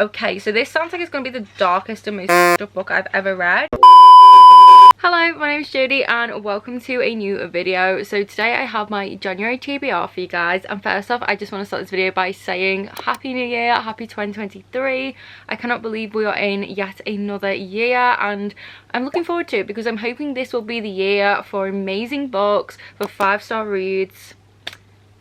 Okay, so this sounds like it's going to be the darkest and most up book I've ever read. Hello, my name is Jodie and welcome to a new video. So today I have my January TBR for you guys, and first off I just want to start this video by saying Happy New Year, Happy 2023. I cannot believe we are in yet another year and I'm looking forward to it because I'm hoping this will be the year for amazing books, for 5-star reads.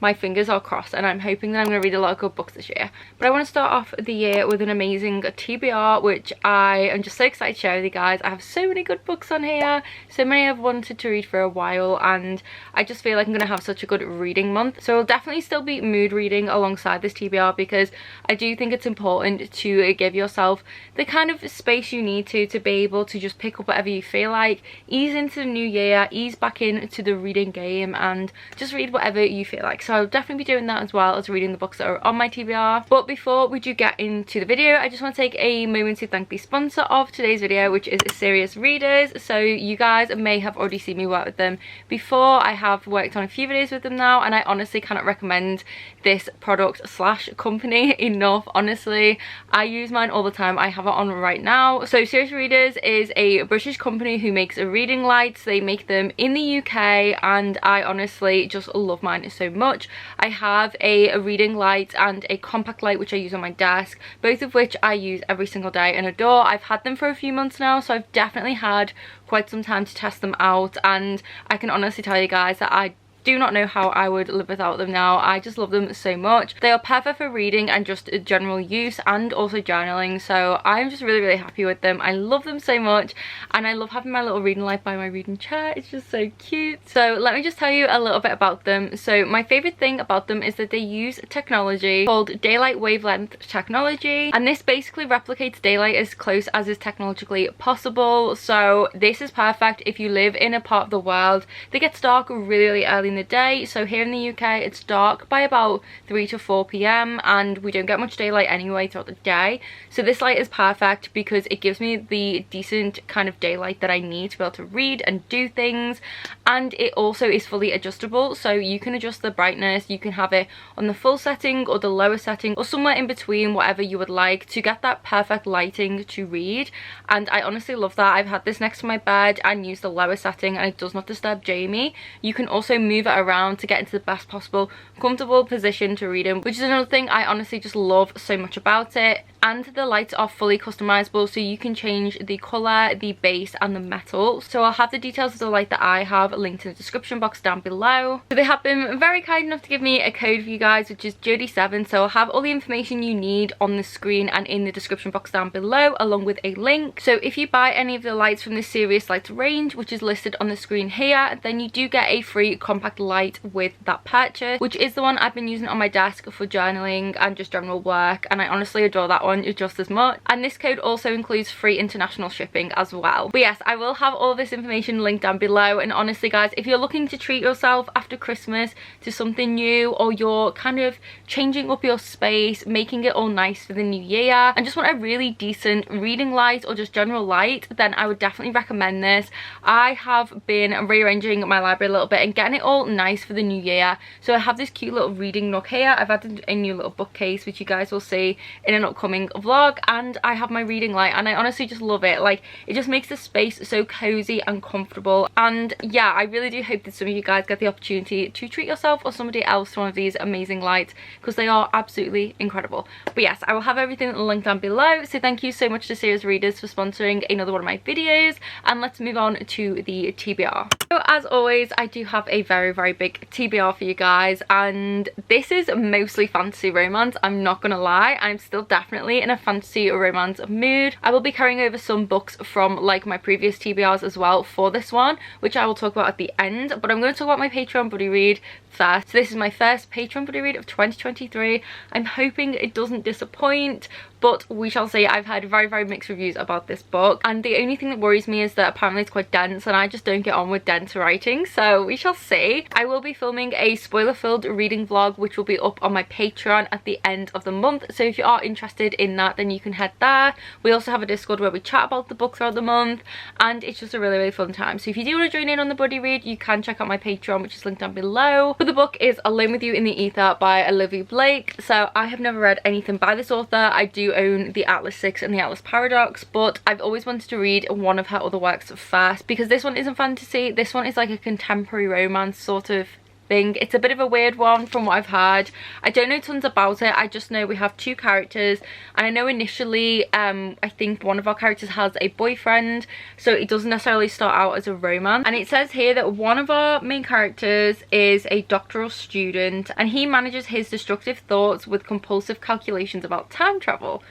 My fingers are crossed and I'm hoping that I'm going to read a lot of good books this year. But I want to start off the year with an amazing TBR, which I am just so excited to share with you guys. I have so many good books on here, so many I've wanted to read for a while, and I just feel like I'm going to have such a good reading month. So I'll definitely still be mood reading alongside this TBR because I do think it's important to give yourself the kind of space you need to be able to just pick up whatever you feel like, ease into the new year, ease back into the reading game and just read whatever you feel like. So I'll definitely be doing that as well as reading the books that are on my TBR. But before we do get into the video, I just want to take a moment to thank the sponsor of today's video, which is Serious Readers. So you guys may have already seen me work with them before. I have worked on a few videos with them now and I honestly cannot recommend this product slash company enough. Honestly, I use mine all the time. I have it on right now. So Serious Readers is a British company who makes reading lights. They make them in the UK and I honestly just love mine so much. I have a reading light and a compact light which I use on my desk, both of which I use every single day and adore. I've had them for a few months now, so I've definitely had quite some time to test them out, and I can honestly tell you guys that I do not know how I would live without them now. I just love them so much. They are perfect for reading and just general use and also journaling, so I'm just really happy with them. I love them so much and I love having my little reading light by my reading chair. It's just so cute. So let me just tell you a little bit about them. So my favorite thing about them is that they use technology called daylight wavelength technology, and this basically replicates daylight as close as is technologically possible. So this is perfect if you live in a part of the world that gets dark really early in the day. So here in the UK it's dark by about 3 to 4 p.m. and we don't get much daylight anyway throughout the day. So this light is perfect because it gives me the decent kind of daylight that I need to be able to read and do things, and it also is fully adjustable, so you can adjust the brightness. You can have it on the full setting or the lower setting or somewhere in between, whatever you would like to get that perfect lighting to read. And I honestly love that. I've had this next to my bed and use the lower setting and it does not disturb Jamie. You can also move it around to get into the best possible comfortable position to read in, which is another thing I honestly just love so much about it. And the lights are fully customizable, so you can change the colour, the base and the metal. So I'll have the details of the light that I have linked in the description box down below. So they have been very kind enough to give me a code for you guys, which is Jodie7. So I'll have all the information you need on the screen and in the description box down below, along with a link. So if you buy any of the lights from the Serious Lights range, which is listed on the screen here, then you do get a free compact light with that purchase, which is the one I've been using on my desk for journaling and just general work, and I honestly adore that one just as much. And this code also includes free international shipping as well. But yes, I will have all of this information linked down below. And honestly guys, if you're looking to treat yourself after Christmas to something new, or you're kind of changing up your space, making it all nice for the new year, and just want a really decent reading light or just general light, then I would definitely recommend this. I have been rearranging my library a little bit and getting it all nice for the new year. So I have this cute little reading nook here. I've added a new little bookcase which you guys will see in an upcoming vlog, and I have my reading light and I honestly just love it. Like, it just makes the space so cozy and comfortable. And yeah, I really do hope that some of you guys get the opportunity to treat yourself or somebody else to one of these amazing lights because they are absolutely incredible. But yes, I will have everything linked down below. So thank you so much to Serious Readers for sponsoring another one of my videos, and let's move on to the TBR. So as always, I do have a very big TBR for you guys, and this is mostly fantasy romance. I'm not gonna lie, I'm still definitely in a fantasy romance mood. I will be carrying over some books from like my previous TBRs as well for this one, which I will talk about at the end, but I'm going to talk about my Patreon buddy read first. So this is my first Patreon buddy read of 2023. I'm hoping it doesn't disappoint, but we shall see. I've heard very mixed reviews about this book, and the only thing that worries me is that apparently it's quite dense and I just don't get on with dense writing, so we shall see. I will be filming a spoiler-filled reading vlog which will be up on my Patreon at the end of the month, so if you are interested in that then you can head there. We also have a Discord where we chat about the book throughout the month, and it's just a really fun time. So if you do want to join in on the buddy read, you can check out my Patreon, which is linked down below. But the book is Alone With You in the Ether by Olivia Blake. So I have never read anything by this author. I do own the Atlas 6 and the Atlas Paradox, but I've always wanted to read one of her other works first, because this one isn't fantasy. This one is like a contemporary romance sort of thing. It's a bit of a weird one from what I've heard. I don't know tons about it. I just know we have two characters, and I know initially I think one of our characters has a boyfriend, so it doesn't necessarily start out as a romance. And it says here that one of our main characters is a doctoral student, and he manages his destructive thoughts with compulsive calculations about time travel.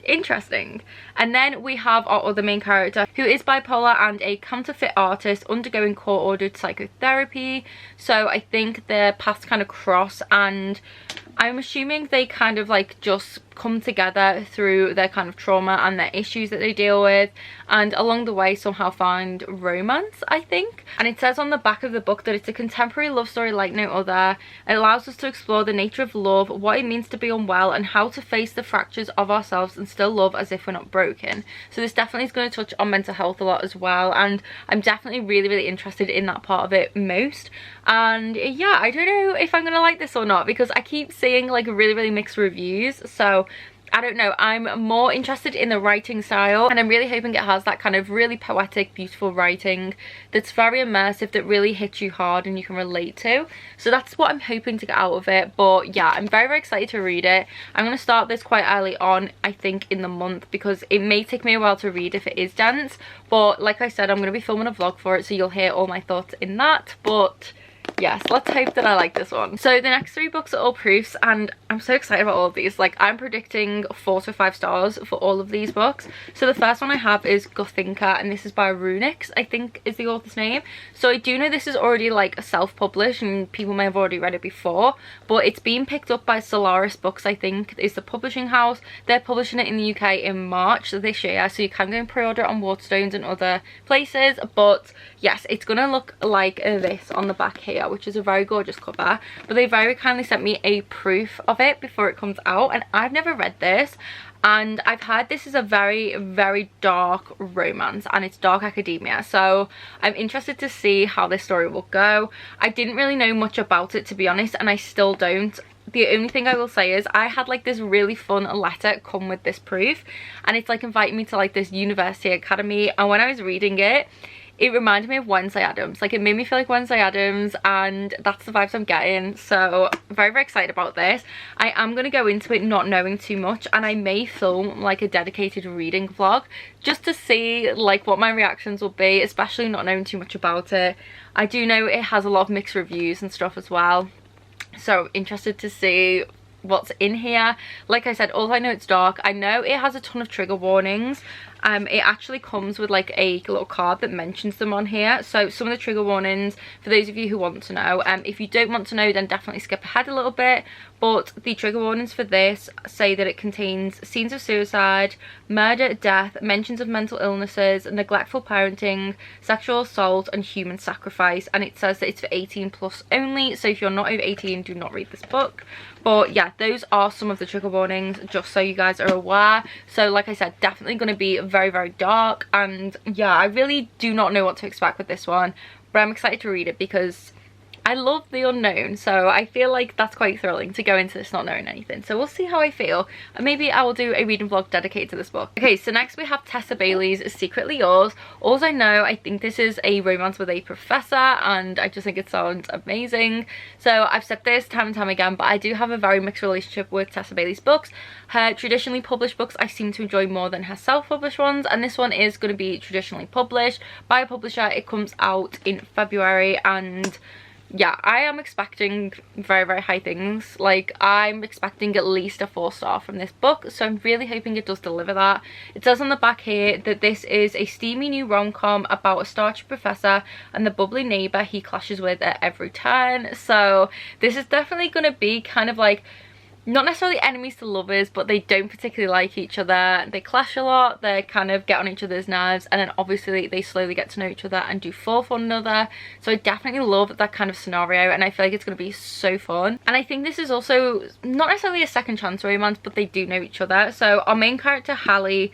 Interesting. And then we have our other main character, who is bipolar and a counterfeit artist undergoing court-ordered psychotherapy. So I think their paths kind of cross, and I'm assuming they kind of like just come together through their kind of trauma and their issues that they deal with, and along the way somehow find romance, I think. And it says on the back of the book that it's a contemporary love story like no other. It allows us to explore the nature of love, what it means to be unwell, and how to face the fractures of ourselves and still love as if we're not broken. So this definitely is going to touch on mental health a lot as well, and I'm definitely really interested in that part of it most. And yeah, I don't know if I'm gonna like this or not, because I keep seeing like really mixed reviews, so I don't know. I'm more interested in the writing style, and I'm really hoping it has that kind of really poetic, beautiful writing that's very immersive, that really hits you hard and you can relate to. So that's what I'm hoping to get out of it. But yeah, I'm very excited to read it. I'm going to start this quite early on, I think in the month, because it may take me a while to read if it is dense. But like I said, I'm going to be filming a vlog for it, so you'll hear all my thoughts in that. But yes, let's hope that I like this one. So the next three books are all proofs, and I'm so excited about all of these. Like, I'm predicting 4 to 5 stars for all of these books. So the first one I have is Gothinka, and this is by Runix, I think is the author's name. So I do know this is already like self-published and people may have already read it before, but it's being picked up by Solaris Books, I think is the publishing house. They're publishing it in the UK in March this year, so you can go and pre-order it on Waterstones and other places. But yes, it's gonna look like this on the back here, which is a very gorgeous cover. But they very kindly sent me a proof of it before it comes out, and I've never read this, and I've heard this is a very dark romance, and it's dark academia, so I'm interested to see how this story will go. I didn't really know much about it, to be honest, and I still don't. The only thing I will say is I had like this really fun letter come with this proof, and it's like inviting me to like this Zodiac Academy, and when I was reading it, it reminded me of Wednesday Addams. Like, it made me feel like Wednesday Addams, and that's the vibes I'm getting. So very excited about this. I am going to go into it not knowing too much, and I may film like a dedicated reading vlog just to see like what my reactions will be, especially not knowing too much about it. I do know it has a lot of mixed reviews and stuff as well, so interested to see what's in here. Like I said, all I know, it's dark. I know it has a ton of trigger warnings. It actually comes with like a little card that mentions them on here. So some of the trigger warnings, for those of you who want to know, if you don't want to know, then definitely skip ahead a little bit. But the trigger warnings for this say that it contains scenes of suicide, murder, death, mentions of mental illnesses, neglectful parenting, sexual assault, and human sacrifice. And it says that it's for 18 plus only, so if you're not over 18, do not read this book. But yeah, those are some of the trigger warnings, just so you guys are aware. So like I said, definitely going to be very dark, and yeah, I really do not know what to expect with this one, but I'm excited to read it because I love the unknown, so I feel like that's quite thrilling to go into this not knowing anything. So we'll see how I feel, and maybe I will do a reading vlog dedicated to this book. Okay, so next we have Tessa Bailey's Secretly Yours. All I know, I think this is a romance with a professor, and I just think it sounds amazing. So I've said this time and time again, but I do have a very mixed relationship with Tessa Bailey's books. Her traditionally published books I seem to enjoy more than her self-published ones, and this one is going to be traditionally published by a publisher. It comes out in February, and yeah, I am expecting very high things. Like, I'm expecting at least a 4-star from this book, so I'm really hoping it does deliver that. It says on the back here that this is a steamy new rom-com about a starchy professor and the bubbly neighbour he clashes with at every turn. So this is definitely going to be kind of like, not necessarily enemies to lovers, but they don't particularly like each other. They clash a lot, they kind of get on each other's nerves, and then obviously they slowly get to know each other and do fall for one another. So I definitely love that kind of scenario, and I feel like it's going to be so fun. And I think this is also not necessarily a second chance romance, but they do know each other. So our main character, Hallie,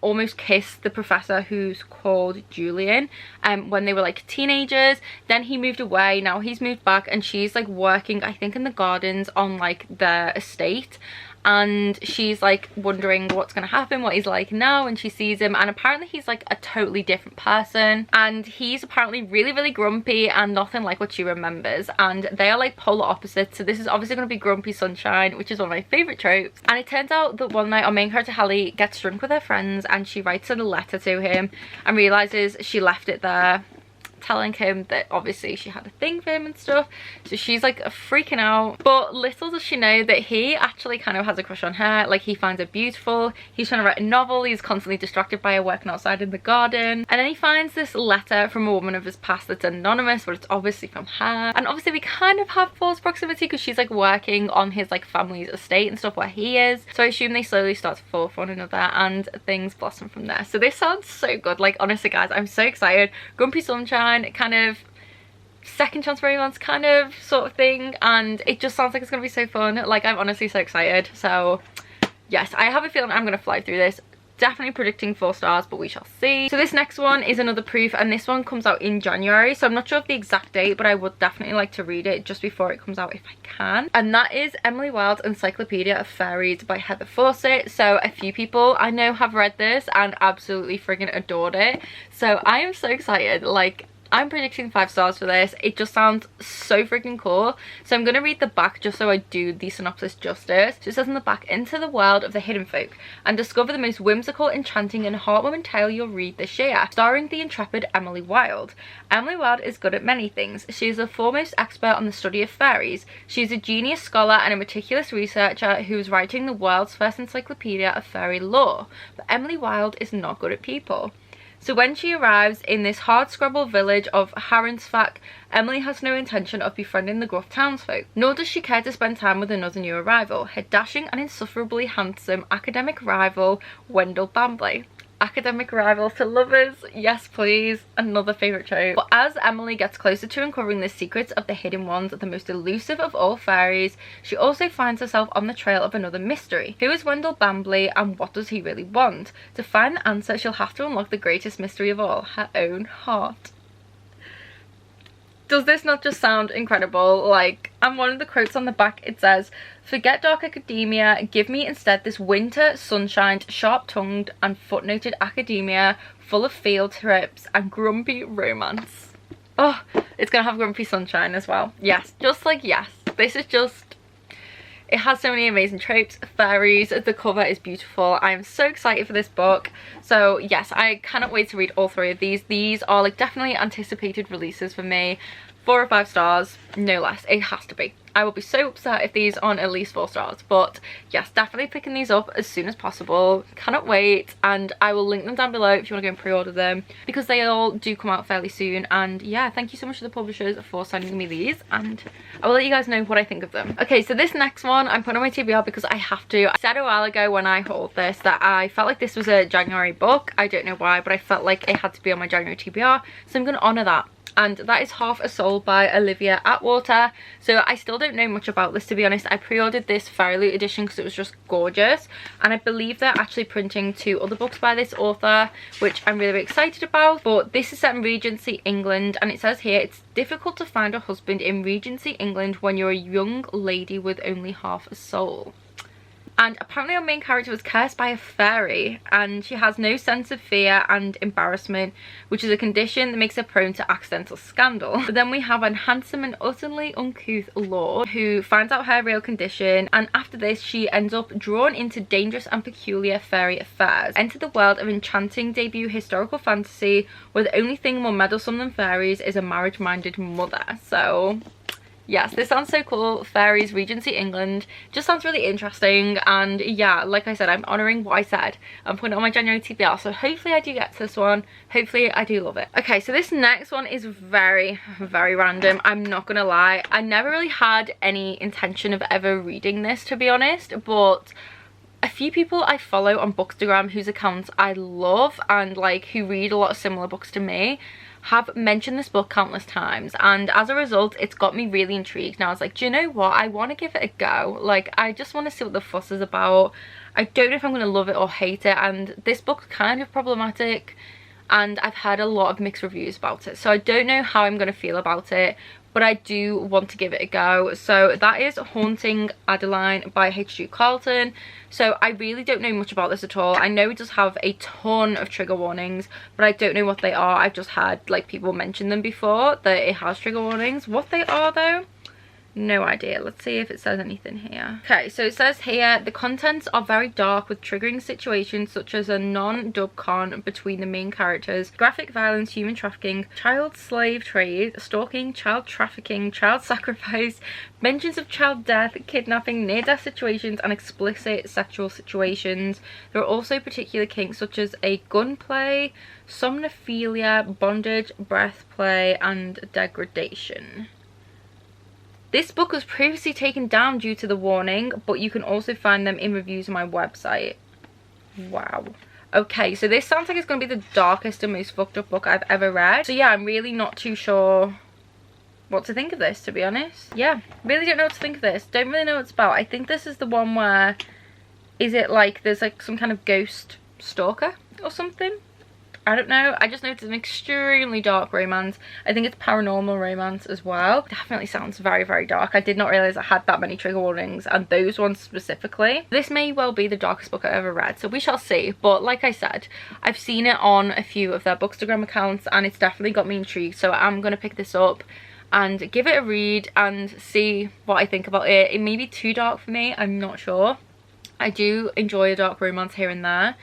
almost kissed the professor, who's called Julian, when they were like teenagers. Then he moved away, now he's moved back, and she's like working, I think, in the gardens on like their estate. and she's like wondering what's gonna happen, what he's like now when she sees him, and apparently he's like a totally different person, and he's apparently really grumpy and nothing like what she remembers, and they are like polar opposites. So this is obviously going to be grumpy sunshine, which is one of my favorite tropes. And it turns out that one night our main character Hallie gets drunk with her friends and she writes a letter to him and realizes she left it there, telling him that obviously she had a thing for him and stuff. So she's like freaking out, but little does she know that he actually kind of has a crush on her. Like, he finds her beautiful, he's trying to write a novel, he's constantly distracted by her working outside in the garden, and then he finds this letter from a woman of his past that's anonymous, but it's obviously from her. And obviously we kind of have false proximity because she's like working on his like family's estate and stuff where he is, so I assume they slowly start to fall for one another and things blossom from there. So this sounds so good. Like, honestly guys, I'm so excited. Grumpy sunshine, kind of second chance romance kind of sort of thing, and it just sounds like it's gonna be so fun. Like, I'm honestly so excited. So yes, I have a feeling I'm gonna fly through this. Definitely predicting 4 stars, but we shall see. So this next one is another proof, and this one comes out in January, so I'm not sure of the exact date, but I would definitely like to read it just before it comes out if I can. And that is Emily Wilde's Encyclopedia of Fairies by Heather Fawcett. So a few people I know have read this and absolutely friggin' adored it, so I am so excited. Like, I'm predicting 5 stars for this. It just sounds so freaking cool. So I'm going to read the back just so I do the synopsis justice. So it says in the back, enter the world of the hidden folk and discover the most whimsical, enchanting and heartwarming tale you'll read this year, starring the intrepid Emily Wilde. Emily Wilde is good at many things. She is a foremost expert on the study of fairies. She is a genius scholar and a meticulous researcher who is writing the world's first encyclopedia of fairy lore. But Emily Wilde is not good at people. So when she arrives in this hard-scrabble village of Harensfach, Emily has no intention of befriending the gruff townsfolk, nor does she care to spend time with another new arrival, her dashing and insufferably handsome academic rival, Wendell Bambley. Academic rivals to lovers, yes please, another favourite trope. But as Emily gets closer to uncovering the secrets of the hidden ones, the most elusive of all fairies, she also finds herself on the trail of another mystery. Who is Wendell Bambley and what does he really want? To find the answer, she'll have to unlock the greatest mystery of all, her own heart. Does this not just sound incredible? Like, and one of the quotes on the back, it says, forget dark academia, give me instead this winter sunshine, sharp-tongued and footnoted academia full of field trips and grumpy romance. Oh, it's gonna have grumpy sunshine as well. Yes, just like yes. This is just, it has so many amazing tropes, fairies, the cover is beautiful. I am so excited for this book. So yes, I cannot wait to read all 3 of these. These are like definitely anticipated releases for me. 4 or 5 stars, no less. It has to be. I will be so upset if these aren't at least 4 stars. But yes, definitely picking these up as soon as possible. Cannot wait. And I will link them down below if you want to go and pre-order them, because they all do come out fairly soon. And yeah, thank you so much to the publishers for sending me these, and I will let you guys know what I think of them. Okay, so this next one I'm putting on my TBR because I have to. I said a while ago when I hauled this that I felt like this was a January book. I don't know why, but I felt like it had to be on my January TBR, so I'm going to honour that. And that is Half a Soul by Olivia Atwater. So I still don't know much about this, to be honest. I pre-ordered this Fairy Loot edition because it was just gorgeous, and I believe they're actually printing 2 other books by this author, which I'm really excited about. But this is set in Regency, England, and it says here it's difficult to find a husband in Regency, England when you're a young lady with only half a soul. And apparently our main character was cursed by a fairy, and she has no sense of fear and embarrassment, which is a condition that makes her prone to accidental scandal. But then we have an handsome and utterly uncouth lord who finds out her real condition, and after this she ends up drawn into dangerous and peculiar fairy affairs. Enter the world of enchanting debut historical fantasy where the only thing more meddlesome than fairies is a marriage-minded mother. So yes, this sounds so cool. Fairies, Regency, England. Just sounds really interesting. And yeah, like I said, I'm honouring what I said. I'm putting it on my January TBR. So hopefully I do get to this one. Hopefully I do love it. Okay, so this next one is very random. I'm not going to lie. I never really had any intention of ever reading this, to be honest. But a few people I follow on Bookstagram whose accounts I love and like who read a lot of similar books to me have mentioned this book countless times, and as a result it's got me really intrigued. Now I was like, do you know what, I want to give it a go. Like, I just want to see what the fuss is about. I don't know if I'm going to love it or hate it, and this book's kind of problematic and I've heard a lot of mixed reviews about it, so I don't know how I'm going to feel about it. but I do want to give it a go. So that is Haunting Adeline by H.G. Carlton. So I really don't know much about this at all. I know it does have a ton of trigger warnings, but I don't know what they are. I've just had like people mention them before, that it has trigger warnings. What they are though, no idea. Let's see if it says anything here. Okay, so it says here, the contents are very dark with triggering situations such as a non-dub con between the main characters, graphic violence, human trafficking, child slave trade, stalking, child trafficking, child sacrifice, mentions of child death, kidnapping, near-death situations, and explicit sexual situations. There are also particular kinks such as a gunplay, somnophilia, bondage, breath play, and degradation. This book was previously taken down due to the warning, but you can also find them in reviews on my website. Wow. Okay, so this sounds like it's going to be the darkest and most fucked up book I've ever read. So yeah, I'm really not too sure what to think of this, to be honest. Yeah, really don't know what to think of this. Don't really know what it's about. I think this is the one where, is it like there's like some kind of ghost stalker or something? I don't know. I just know it's an extremely dark romance. I think it's paranormal romance as well. Definitely sounds very, very dark. I did not realise I had that many trigger warnings, and those ones specifically. This may well be the darkest book I've ever read, so we shall see. But like I said, I've seen it on a few of their Bookstagram accounts, and it's definitely got me intrigued. So I'm going to pick this up and give it a read and see what I think about it. It may be too dark for me. I'm not sure. I do enjoy a dark romance here and there,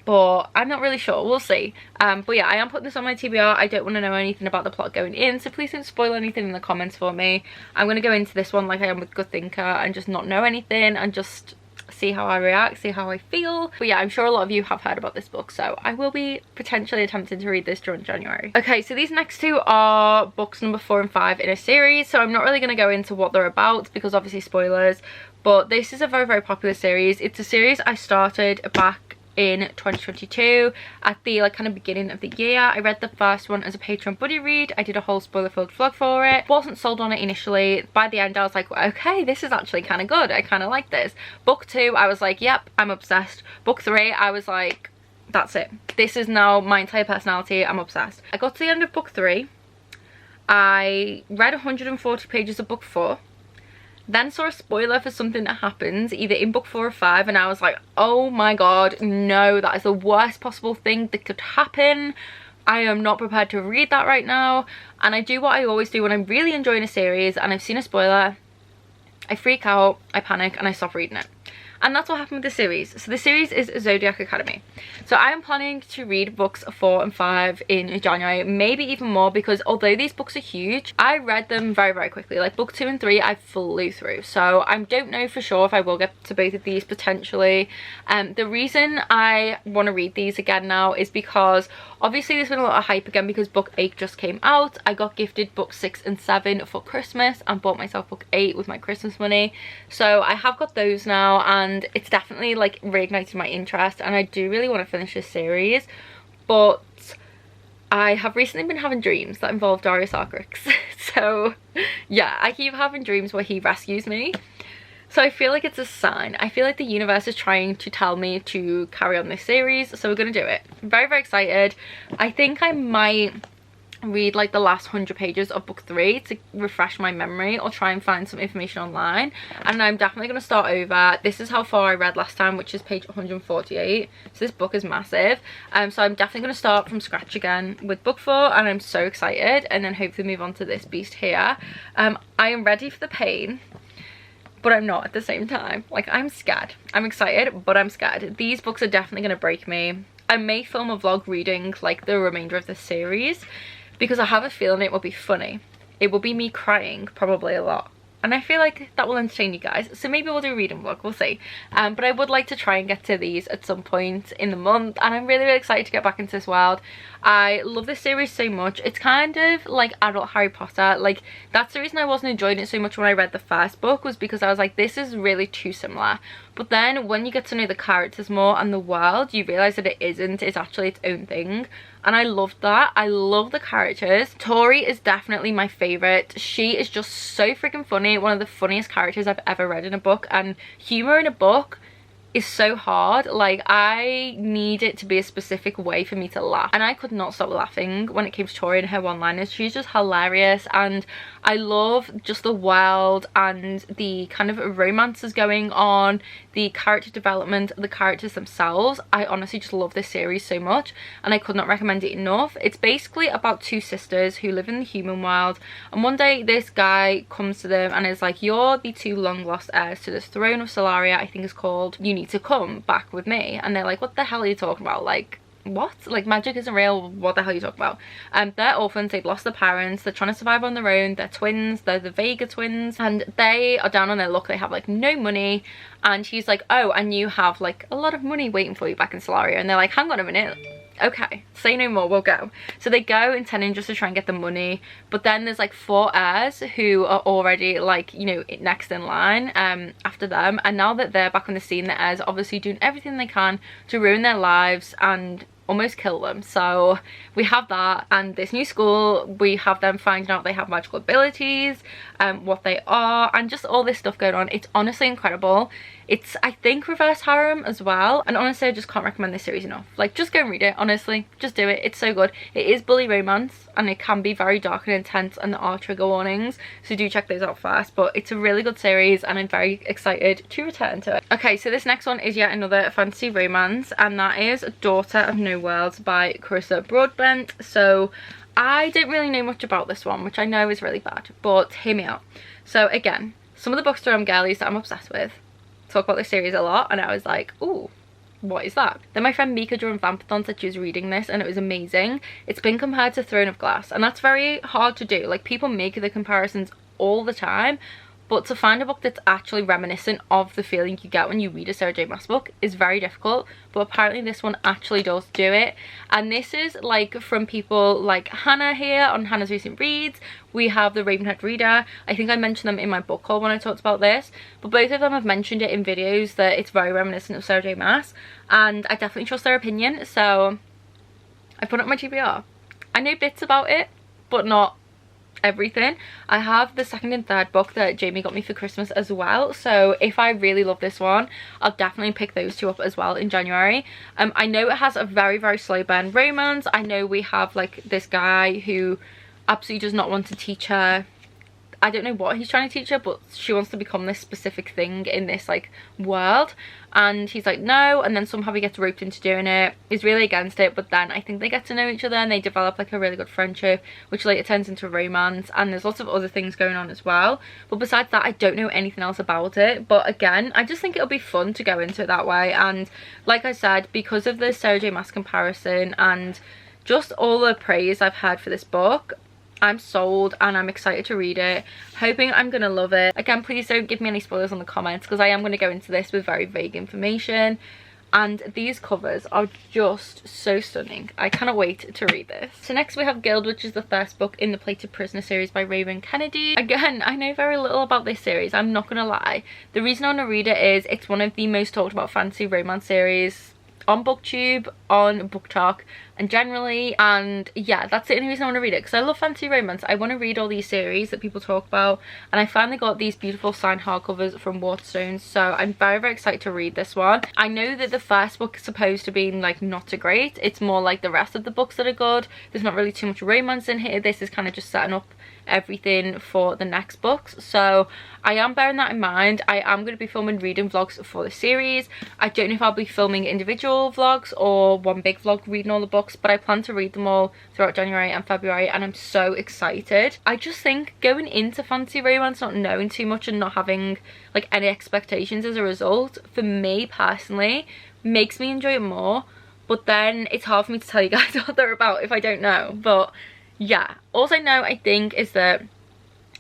but I'm not really sure. We'll see. But yeah, I am putting this on my TBR. I don't want to know anything about the plot going in, so please don't spoil anything in the comments for me. I'm going to go into this one like I am with Good Thinker and just not know anything and just see how I react, see how I feel. But yeah, I'm sure a lot of you have heard about this book, so I will be potentially attempting to read this during January. Okay, so these next two are books number 4 and 5 in a series, so I'm not really going to go into what they're about because obviously spoilers, but this is a very, very popular series. It's a series I started back in 2022 at the like kind of beginning of the year. I read the first one as a Patreon buddy read. I did a whole spoiler filled vlog for it. Wasn't sold on it initially. By the end I was like, okay, this is actually kind of good. I kind of like this. Book 2 I was like, yep, I'm obsessed. Book 3 I was like, that's it, this is now my entire personality, I'm obsessed. I got to the end of book 3. I read 140 pages of book 4, then saw a spoiler for something that happens either in book 4 or 5, and I was like, oh my god, no, that is the worst possible thing that could happen. I am not prepared to read that right now. And I do what I always do when I'm really enjoying a series and I've seen a spoiler. I freak out, I panic, and I stop reading it. And that's what happened with the series. So the series is Zodiac Academy. So I am planning to read books 4 and 5 in January, maybe even more, because although these books are huge, I read them very, very quickly. Like book 2 and 3 I flew through. So I don't know for sure if I will get to both of these potentially. The reason I want to read these again now is because obviously there's been a lot of hype again because book 8 just came out. I got gifted book 6 and 7 for Christmas and bought myself book 8 with my Christmas money. So I have got those now, and it's definitely like reignited my interest, and I do really want to finish this series. But I have recently been having dreams that involve Darius Arkrix. So yeah, I keep having dreams where he rescues me. So I feel like it's a sign. I feel like the universe is trying to tell me to carry on this series, so we're gonna do it. I'm very, very excited. I think I might read like the last 100 pages of book 3 to refresh my memory, or try and find some information online, and I'm definitely going to start over. This is how far I read last time, which is page 148, so this book is massive. So I'm definitely going to start from scratch again with book 4, and I'm so excited, and then hopefully move on to this beast here. I am ready for the pain, but I'm not at the same time. Like, I'm scared. I'm excited, but I'm scared. These books are definitely going to break me. I may film a vlog reading like the remainder of the series, because I have a feeling it will be funny. It will be me crying probably a lot, and I feel like that will entertain you guys, so maybe we'll do a reading vlog, we'll see. But I would like to try and get to these at some point in the month, and I'm really, really excited to get back into this world. I love this series so much. It's kind of like adult Harry Potter. Like, that's the reason I wasn't enjoying it so much when I read the first book, was because I was like, this is really too similar. But then when you get to know the characters more and the world, you realise that it isn't. It's actually its own thing. And I loved that. I love the characters. Tori is definitely my favourite. She is just so freaking funny. One of the funniest characters I've ever read in a book. And humour in a book is so hard. Like, I need it to be a specific way for me to laugh, and I could not stop laughing when it came to Tori and her one-liners. She's just hilarious, and I love just the world and the kind of romances going on, the character development, the characters themselves. I honestly just love this series so much, and I could not recommend it enough. It's basically about two sisters who live in the human world, and one day this guy comes to them and is like, you're the two long lost heirs to this throne of Solaria, I think it's called. You need to come back with me. And they're like, what the hell are you talking about? Like, what? Like, magic isn't real. What the hell are you talking about? They're orphans. They've lost their parents. They're trying to survive on their own. They're twins. They're the Vega twins, and they are down on their luck. They have like no money, and she's like, oh, and you have like a lot of money waiting for you back in Solaria. And they're like, hang on a minute, okay, say no more, we'll go. So they go intending just to try and get the money, but then there's like 4 heirs who are already like, you know, next in line after them, and now that they're back on the scene, the heirs are obviously doing everything they can to ruin their lives and almost kill them. So we have that, and this new school, we have them finding out they have magical abilities, what they are, and just all this stuff going on. It's honestly incredible. It's, I think, reverse harem as well, and honestly I just can't recommend this series enough. Like, just go and read it, honestly, just do it. It's so good. It is bully romance, and it can be very dark and intense, and there are trigger warnings, so do check those out first. But it's a really good series, and I'm very excited to return to it. Okay, so this next one is yet another fantasy romance, and that is Daughter of No Worlds by Carissa Broadbent. So I didn't really know much about this one, which I know is really bad, but hear me out. So again, some of the bookstore girlies that I'm obsessed with talk about this series a lot, and I was like, ooh, what is that? Then my friend Mika during Vampathon said she was reading this and it was amazing. It's been compared to Throne of Glass, and that's very hard to do. Like, people make the comparisons all the time, but to find a book that's actually reminiscent of the feeling you get when you read a Sarah J Maas book is very difficult, but apparently this one actually does do it. And this is like from people like Hannah here on Hannah's Recent Reads. We have the Ravenhead Reader. I think I mentioned them in my book haul when I talked about this, but both of them have mentioned it in videos that it's very reminiscent of Sarah J Maas, and I definitely trust their opinion, so I put it on my TBR. I know bits about it, but not everything. I have the second and third book that Jamie got me for Christmas as well, so if I really love this one, I'll definitely pick those two up as well in January. I know it has a very, very slow burn romance. I know we have like this guy who absolutely does not want to teach her, I don't know what he's trying to teach her, but she wants to become this specific thing in this like world, and he's like no, and then somehow he gets roped into doing it. He's really against it, but then I think they get to know each other and they develop like a really good friendship, which later turns into romance, and there's lots of other things going on as well. But besides that, I don't know anything else about it, but again, I just think it'll be fun to go into it that way. And like I said, because of the Sarah J Maas comparison and just all the praise I've had for this book, I'm sold and I'm excited to read it, hoping I'm gonna love it. Again, please don't give me any spoilers on the comments, because I am going to go into this with very vague information, and these covers are just so stunning. I cannot wait to read this. So next we have Guild, which is the first book in the Plated Prisoner series by Raven Kennedy. Again, I know very little about this series, I'm not gonna lie. The reason I want to read it is it's one of the most talked about fantasy romance series on booktube, on BookTok, and generally, and yeah, that's the only reason I want to read it, because I love fantasy romance. I want to read all these series that people talk about, and I finally got these beautiful signed hardcovers from Waterstones, so I'm very, very excited to read this one. I know that the first book is supposed to be like not so great, it's more like the rest of the books that are good. There's not really too much romance in here. This is kind of just setting up everything for the next books, so I am bearing that in mind. I am going to be filming reading vlogs for the series. I don't know if I'll be filming individual vlogs or one big vlog reading all the books, but I plan to read them all throughout January and February, and I'm so excited. I just think going into fantasy romance not knowing too much and not having like any expectations as a result, for me personally, makes me enjoy it more, but then it's hard for me to tell you guys what they're about if I don't know. But yeah, all I know, I think, is that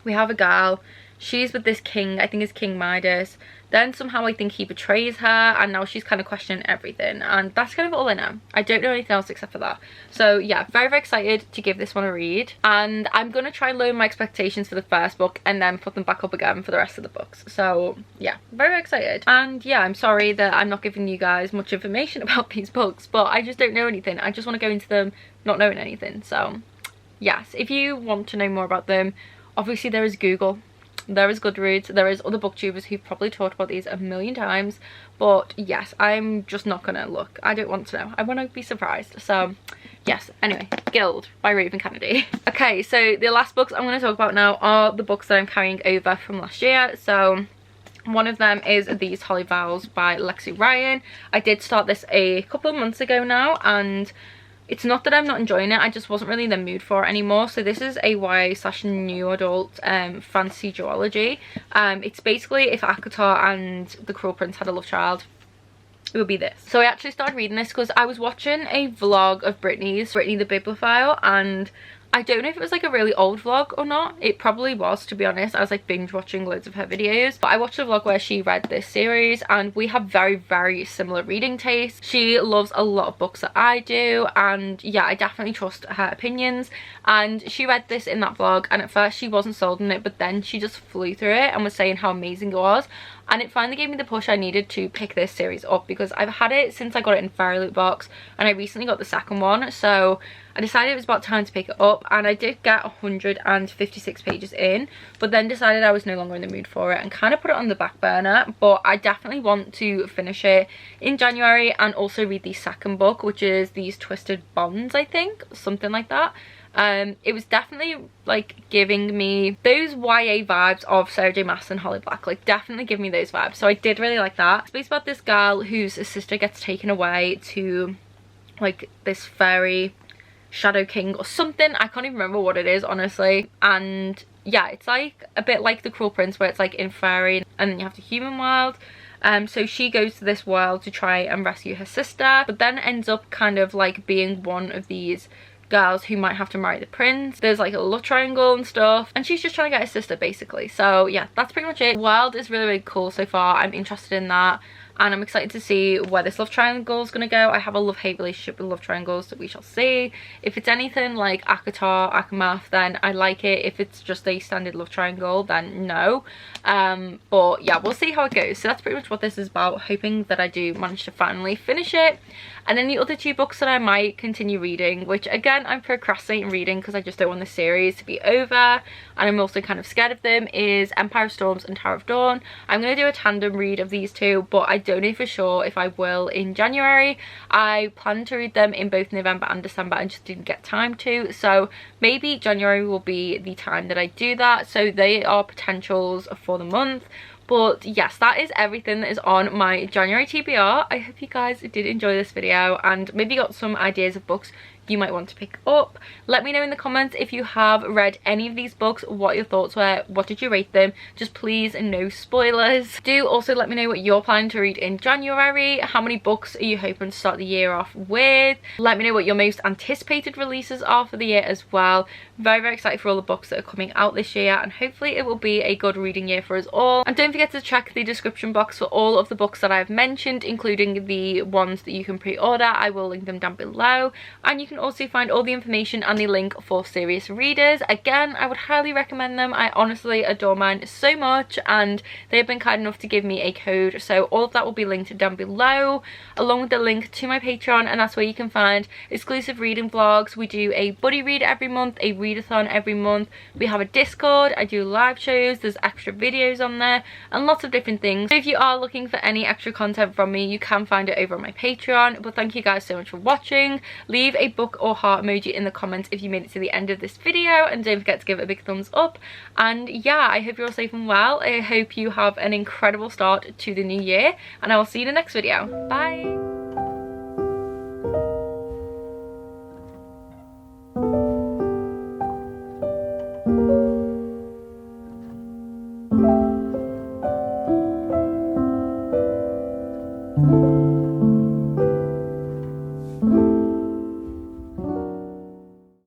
we have a girl, she's with this king, I think it's King Midas, then somehow I think he betrays her, and now she's kind of questioning everything, and that's kind of all I know. I don't know anything else except for that. So yeah, very, very excited to give this one a read, and I'm gonna try and lower my expectations for the first book and then put them back up again for the rest of the books. So yeah, very, very excited. And yeah, I'm sorry that I'm not giving you guys much information about these books, but I just don't know anything. I just want to go into them not knowing anything. So yes, if you want to know more about them, obviously there is Google. there is Goodreads, there is other booktubers who've probably talked about these a million times, but yes, I'm just not gonna look. I don't want to know. I want to be surprised. So yes, anyway, Guild by Raven Kennedy. Okay, so the last books I'm going to talk about now are the books that I'm carrying over from last year. So one of them is These Holly Vows by Lexi Ryan. I did start this a couple of months ago now, and it's not that I'm not enjoying it, I just wasn't really in the mood for it anymore. So this is a YA/new adult fantasy duology. It's basically if ACOTAR and The Cruel Prince had a love child, it would be this. So I actually started reading this because I was watching a vlog of Brittany the Bibliophile, and I don't know if it was like a really old vlog or not. It probably was, to be honest. I was like binge watching loads of her videos. But I watched a vlog where she read this series, and we have very, very similar reading tastes. She loves a lot of books that I do, and yeah, I definitely trust her opinions. And she read this in that vlog, and at first she wasn't sold on it, but then she just flew through it and was saying how amazing it was. And it finally gave me the push I needed to pick this series up, because I've had it since I got it in Fairy Loot box, and I recently got the second one. So I decided it was about time to pick it up, and I did get 156 pages in, but then decided I was no longer in the mood for it and kind of put it on the back burner. But I definitely want to finish it in January and also read the second book, which is These Twisted Bonds, I think, something like that. It was definitely like giving me those YA vibes of Sarah J Maas and Holly Black, like definitely give me those vibes. So I did really like that. It's based about this girl whose sister gets taken away to like this fairy shadow king or something. I can't even remember what it is, honestly. And yeah, it's like a bit like The Cruel Prince, where it's like in fairy and then you have the human world. So she goes to this world to try and rescue her sister, but then ends up kind of like being one of these girls who might have to marry the prince. There's like a love triangle and stuff, and she's just trying to get her sister basically. So yeah, that's pretty much it. The world is really, really cool so far. I'm interested in that, and I'm excited to see where this love triangle is going to go. I have a love-hate relationship with love triangles, so we shall see. If it's anything like ACOTAR, ACOMAF, then I like it. If it's just a standard love triangle, then no. But yeah, we'll see how it goes. So that's pretty much what this is about, hoping that I do manage to finally finish it. And then the other two books that I might continue reading, which again I'm procrastinating reading because I just don't want the series to be over, and I'm also kind of scared of them, is Empire of Storms and Tower of Dawn. I'm going to do a tandem read of these two, but I don't know for sure if I will in January. I plan to read them in both November and December and just didn't get time to, so maybe January will be the time that I do that. So they are potentials for the month. But yes, that is everything that is on my January TBR. I hope you guys did enjoy this video and maybe got some ideas of books you might want to pick up. Let me know in the comments if you have read any of these books, what your thoughts were, what did you rate them. Just please, no spoilers. Do also let me know what you're planning to read in January. How many books are you hoping to start the year off with? Let me know what your most anticipated releases are for the year as well. Very, very excited for all the books that are coming out this year, and hopefully it will be a good reading year for us all. And don't forget to check the description box for all of the books that I've mentioned, including the ones that you can pre-order. I will link them down below, and you can also find all the information and the link for serious readers. Again, I would highly recommend them. I honestly adore mine so much, and they have been kind enough to give me a code, so all of that will be linked down below, along with the link to my Patreon, and that's where you can find exclusive reading vlogs. We do a buddy read every month, a readathon every month. We have a Discord, I do live shows, there's extra videos on there, and lots of different things. So if you are looking for any extra content from me, you can find it over on my Patreon. But thank you guys so much for watching. Leave a book or heart emoji in the comments if you made it to the end of this video, and don't forget to give it a big thumbs up. And yeah, I hope you're all safe and well. I hope you have an incredible start to the new year, and I will see you in the next video. Bye.